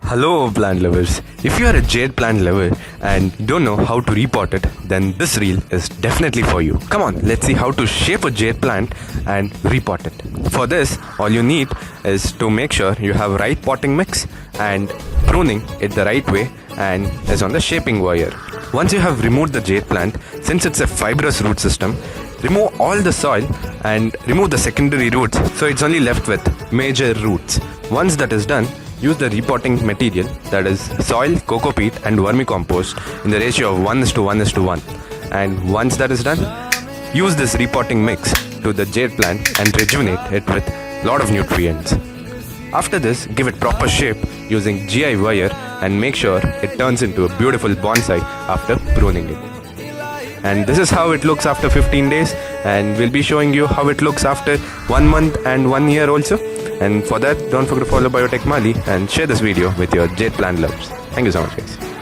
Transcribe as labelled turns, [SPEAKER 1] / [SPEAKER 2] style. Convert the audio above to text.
[SPEAKER 1] Hello plant lovers. If you are a jade plant lover and don't know how to repot it, then this reel is definitely for you. Come on, let's see how to shape a jade plant and repot it. For this, all you need is to make sure you have right potting mix and pruning it the right way and is on the shaping wire. Once you have removed the jade plant, since it's a fibrous root system, remove all the soil and remove the secondary roots, so it's only left with major roots. Once that is done, use the repotting material, that is soil, coco peat and vermicompost in the ratio of 1:1:1. And once that is done, use this repotting mix to the jade plant and rejuvenate it with lot of nutrients. After this, give it proper shape using GI wire and make sure it turns into a beautiful bonsai after pruning it. And this is how it looks after 15 days, and we'll be showing you how it looks after 1 month and 1 year also. And for that, don't forget to follow Biotech Maali and share this video with your jade plant lovers. Thank you so much, guys.